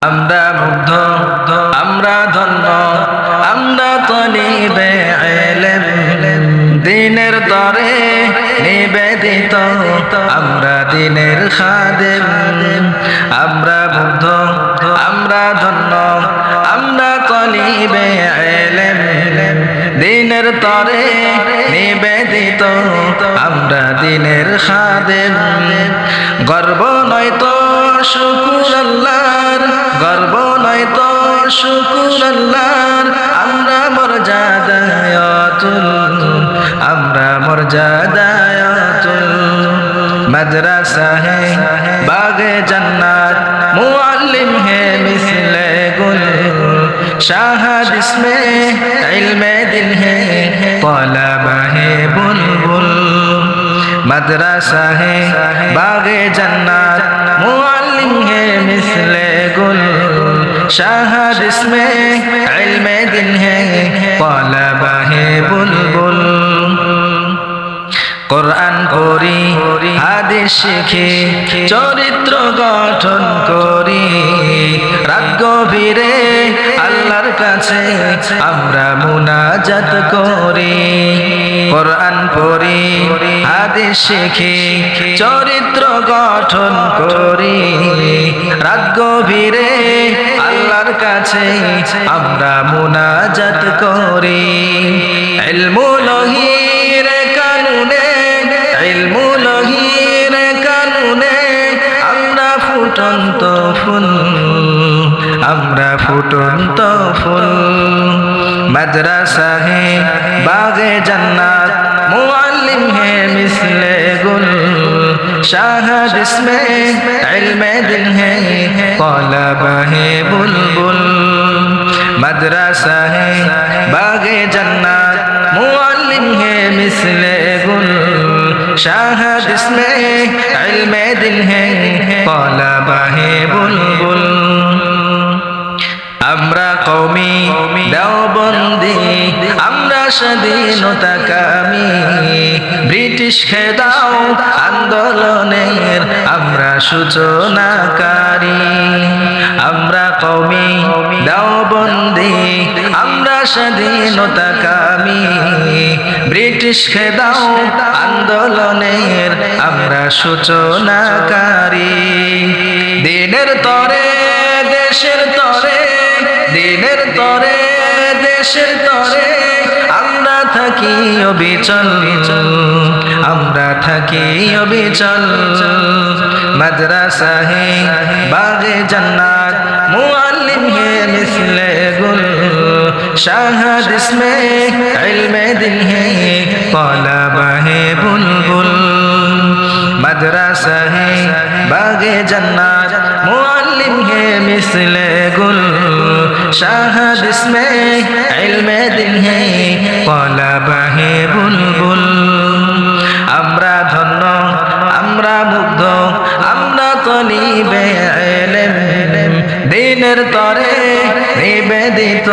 আমরা মুগ্ধ, আমরা ধন্য, আমরা তলিবে ইলম, দিনের তরে নিবেদিত, আমরা দিনের খাদেম। আমরা মুগ্ধ, আমরা ধন্য, আমরা তলিবে ইলম, দিনের তরে নিবেদিত, আমরা দিনের খাদেম। গর্ব নয়তো শুকুর আল্লাহর, গর্ব নয়তো শুকুর আল্লাহর, আমরা মর্যাদায় অতুল, আমরা মর্যাদায় অতুল। মাদ্রাসা হে বাগে জান্নাত, মুআল্লিম হে মিসলে গুল, शाहद इसमें इल्मे दिल है, तलबा है बुलबुल। मदरसा है बागे जन्नत, मुअल्लिम है मिसले गुल, शाहद इसमें इल्मे दिल है, तलबा है बुलबुल। কোরআন পড়ি, হাদিস শিখি, চরিত্র গঠন করি, রাত গভীরে আল্লাহর কাছে আমরা মুনাজাত করি। কোরআন পড়ি, হাদিস শিখি, চরিত্র গঠন করি, রাত গভীরে আল্লাহর কাছে আমরা মুনাজাত করি। ইলমুল কানুনে, ইলমুল কানুনে আমরা ফুটন্ত ফুল, আমরা ফুটন্ত ফুল। মাদ্রাসা হে বাগে জান্নাত, মুআল্লিম হে মিসলে গুল, শাহদ ইসমে ইলমে দিল হে, তলবা হে বুলবুল। মাদ্রাসা হে বাগে জান্নাত, মুআল্লিম হে মিসলে গুল, शाहद इसमें इल्मे दिल है, तलबा है बुलबुल। আমরা কওমি দেওবন্দি, আমরা স্বাধীনতাকামী, ব্রিটিশ খেদাও আন্দোলনের আমরা সূচনাকারী। আমরা কওমি দেওবন্দি, আমরা স্বাধীনতাকামী, ব্রিটিশ খেদাও আন্দোলনের আমরা সূচনাকারী। দিনের তরে দেশের তরে, দিনের তরে দেশের তরে আমরা থাকি অবিচল, আমরা থাকি অবিচল। মাদ্রাসা হে বাগে জান্নাত, মুআল্লিম হে মিসলে গুল, शाहद इसमें इल्मे दिल है, तलबा है बुलबुल। मदरसा है बागे जन्नत, मुअल्लिम है मिसले गुल, शाहद इसमें इल्मे दिल है, तलबा है बुलबुल। আমরা ধন্য, আমরা মুগ্ধ, আমরা তলিবে ইলম, দিনের তরে নিবেদিত,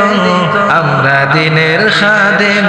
আমরা দিনের খাদেম।